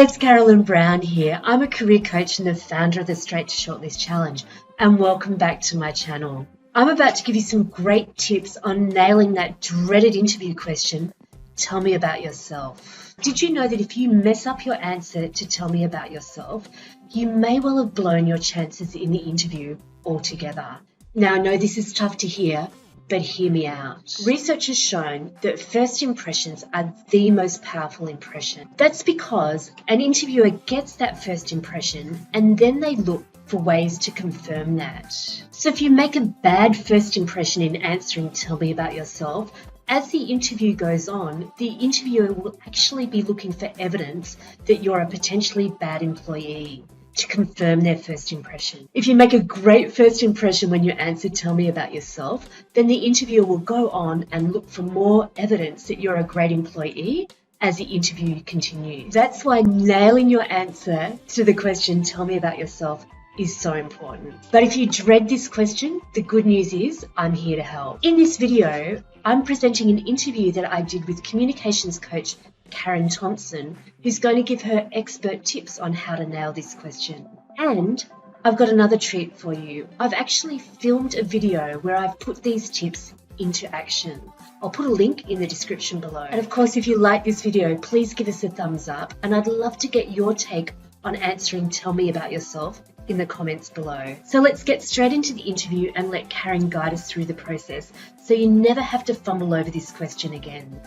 it's Carolyn Brown here. I'm a career coach and the founder of the Straight to Shortlist Challenge, and welcome back to my channel. I'm about to give you some great tips on nailing that dreaded interview question, tell me about yourself. Did you know that if you mess up your answer to tell me about yourself, you may well have blown your chances in the interview altogether? Now, I know this is tough to hear, but hear me out. Research has shown that first impressions are the most powerful impression. That's because an interviewer gets that first impression and then they look for ways to confirm that. So if you make a bad first impression in answering tell me about yourself, as the interview goes on, the interviewer will actually be looking for evidence that you're a potentially bad employee to confirm their first impression. If you make a great first impression when you answer tell me about yourself, then the interviewer will go on and look for more evidence that you're a great employee as the interview continues. That's why nailing your answer to the question tell me about yourself is so important. But if you dread this question, the good news is I'm here to help. In this video, I'm presenting an interview that I did with communications coach Karen Thompson, who's going to give her expert tips on how to nail this question. And I've got another treat for you. I've actually filmed a video where I've put these tips into action. I'll put a link in the description below. And of course, if you like this video, please give us a thumbs up. And I'd love to get your take on answering tell me about yourself in the comments below. So let's get straight into the interview and let Karen guide us through the process so you never have to fumble over this question again.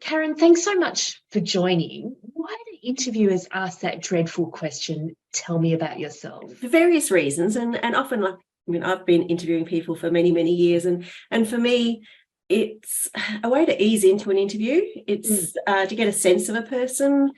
Karen, thanks so much for joining. Why do interviewers ask that dreadful question, tell me about yourself? For various reasons, and often, I've been interviewing people for many, many years, and for me, it's a way to ease into an interview. It's to get a sense of a person,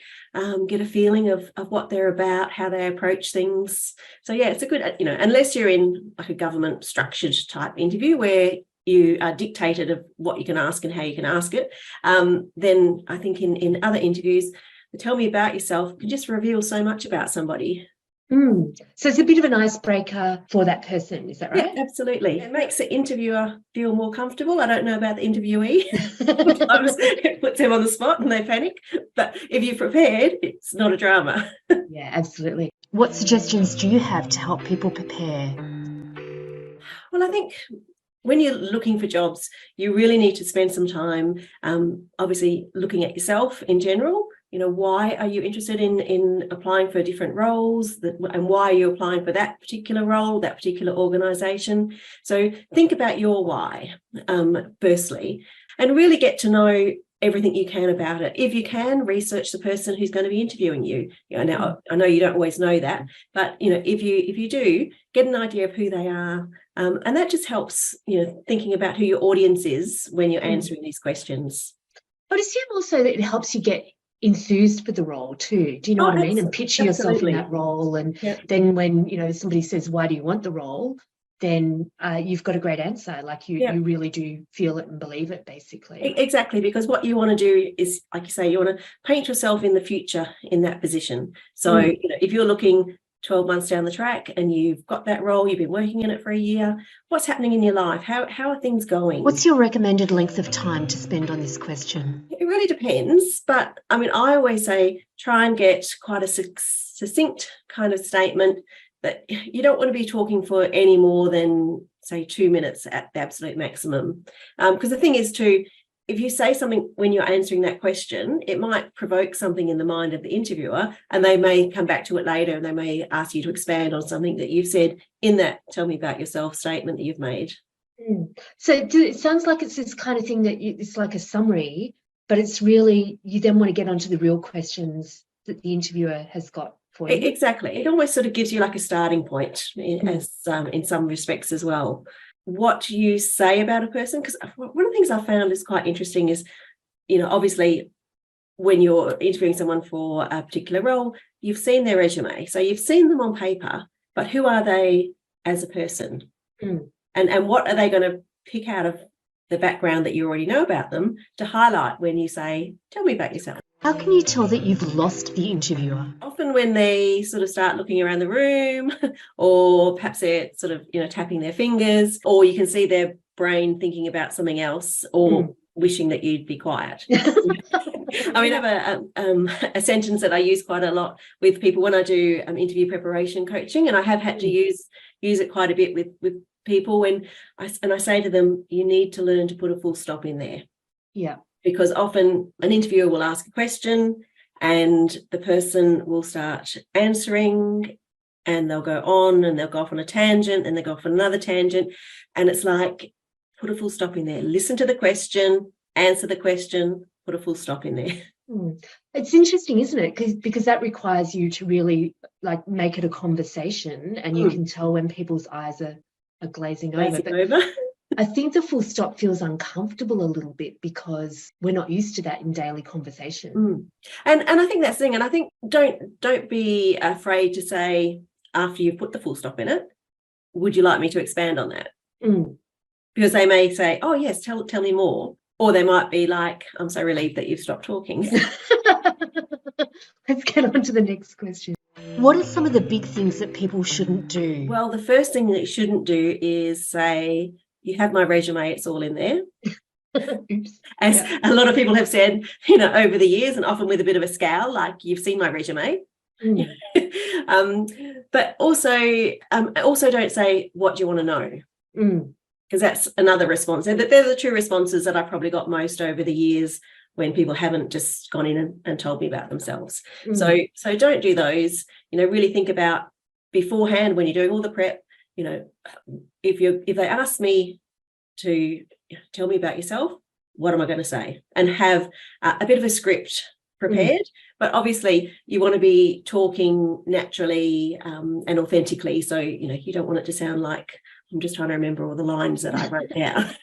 get a feeling of what they're about, how they approach things. So yeah, it's a good, unless you're in like a government structured type interview where you are dictated of what you can ask and how you can ask it, then I think in other interviews, the tell me about yourself can just reveal so much about somebody. So it's a bit of an icebreaker for that person, is that right? Yeah, absolutely. It makes the interviewer feel more comfortable. I don't know about the interviewee. Sometimes it puts them on the spot and they panic. But if you're prepared, it's not a drama. Yeah, absolutely. What suggestions do you have to help people prepare? Well, I think when you're looking for jobs, you really need to spend some time, obviously, looking at yourself in general. Why are you interested in applying for different roles, and why are you applying for that particular role, that particular organisation? So think about your why, firstly, and really get to know everything you can about it. If you can, research the person who's going to be interviewing you. Now, I know you don't always know that, but if you do, get an idea of who they are, and that just helps thinking about who your audience is when you're answering these questions. But I assume also that it helps you get enthused for the role too. Do you know what I mean? And picture yourself in that role. And then when somebody says, why do you want the role? Then you've got a great answer. Like you really do feel it and believe it, basically. Exactly, because what you want to do is, like you say, you want to paint yourself in the future in that position. So if you're looking 12 months down the track and you've got that role, you've been working in it for a year, what's happening in your life? How are things going? What's your recommended length of time to spend on this question? It really depends, but I always say try and get quite a succinct kind of statement that you don't want to be talking for any more than, say, 2 minutes at the absolute maximum. Because the thing is too, if you say something when you're answering that question, it might provoke something in the mind of the interviewer, and they may come back to it later and they may ask you to expand on something that you've said in that tell me about yourself statement that you've made. So it sounds like it's this kind of thing that it's like a summary, but it's really, you then want to get onto the real questions that the interviewer has got for you. Exactly. It almost sort of gives you like a starting point as in some respects as well. What you say about a person, because one of the things I found is quite interesting is, obviously when you're interviewing someone for a particular role, you've seen their resume. So you've seen them on paper, but who are they as a person? And what are they going to pick out of the background that you already know about them to highlight when you say, tell me about yourself? How can you tell that you've lost the interviewer? Often when they sort of start looking around the room, or perhaps they're sort of, tapping their fingers, or you can see their brain thinking about something else, or wishing that you'd be quiet. I mean, I have a sentence that I use quite a lot with people when I do interview preparation coaching, and I have had to use it quite a bit with people when I say to them, you need to learn to put a full stop in there. Yeah. Because often an interviewer will ask a question and the person will start answering, and they'll go on and they'll go off on a tangent and they'll go off on another tangent. And it's like, put a full stop in there. Listen to the question, answer the question, put a full stop in there. It's interesting, isn't it? Because that requires you to really like make it a conversation, and you can tell when people's eyes are glazing over. But I think the full stop feels uncomfortable a little bit because we're not used to that in daily conversation. And I think that's the thing. And I think don't be afraid to say, after you've put the full stop in it, would you like me to expand on that? Because they may say, oh yes, tell me more. Or they might be like, I'm so relieved that you've stopped talking. Let's get on to the next question. What are some of the big things that people shouldn't do? Well, the first thing that you shouldn't do is say, you have my resume, it's all in there. As a lot of people have said, over the years, and often with a bit of a scowl, like, you've seen my resume. But also don't say, what do you want to know? Because that's another response. And they're the two responses that I probably got most over the years when people haven't just gone in and told me about themselves. So don't do those. Really think about beforehand when you're doing all the prep. If they ask me to tell me about yourself, what am I going to say? And have a bit of a script prepared. But obviously you want to be talking naturally and authentically. So, you don't want it to sound like I'm just trying to remember all the lines that I wrote down.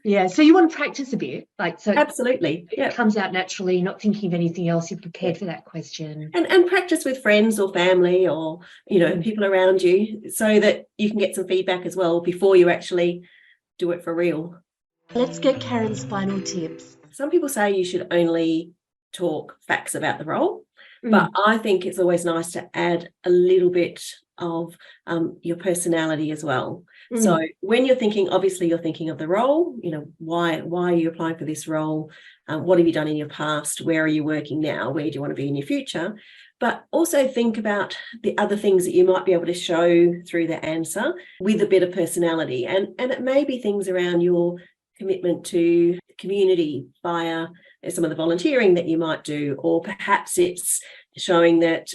Yeah, so you want to practice a bit, Absolutely, it comes out naturally, not thinking of anything else, you're prepared for that question. And practice with friends or family or, people around you, so that you can get some feedback as well before you actually do it for real. Let's get Karen's final tips. Some people say you should only talk facts about the role, but I think it's always nice to add a little bit of your personality as well. So when you're thinking, obviously you're thinking of the role, why are you applying for this role? What have you done in your past? Where are you working now? Where do you want to be in your future? But also think about the other things that you might be able to show through the answer with a bit of personality. And it may be things around your commitment to the community via some of the volunteering that you might do, or perhaps it's showing that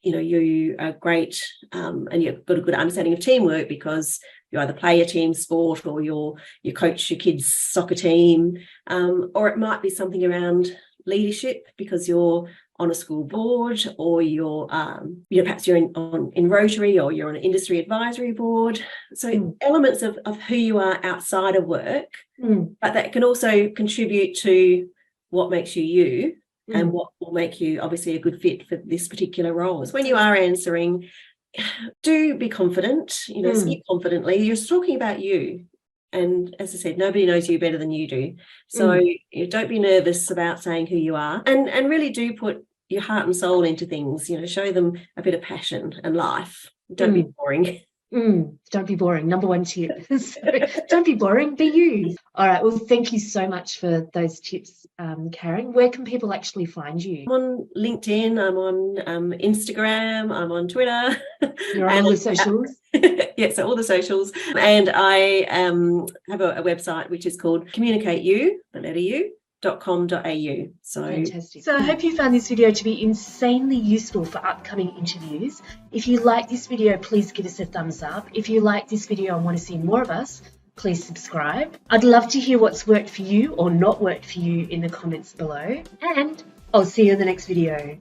you are great and you've got a good understanding of teamwork because you either play a team sport or you coach your kids' soccer team, or it might be something around leadership because you're on a school board, or you're perhaps you're in Rotary, or you're on an industry advisory board. So elements of who you are outside of work, but that can also contribute to what makes you you. And what will make you obviously a good fit for this particular role. So when you are answering, do be confident, speak confidently. You're talking about you. And as I said, nobody knows you better than you do. So don't be nervous about saying who you are, and really do put your heart and soul into things, show them a bit of passion and life. Don't be boring. Don't be boring. Number one tip. So don't be boring, be you. All right. Well, thank you so much for those tips, Karen. Where can people actually find you? I'm on LinkedIn. I'm on Instagram. I'm on Twitter. You're on all the socials? Yes, so all the socials. And I have a website which is called communicateyou.com.au. So fantastic. So I hope you found this video to be insanely useful for upcoming interviews. If you like this video, please give us a thumbs up. If you like this video and want to see more of us, please subscribe. I'd love to hear what's worked for you or not worked for you in the comments below. And I'll see you in the next video.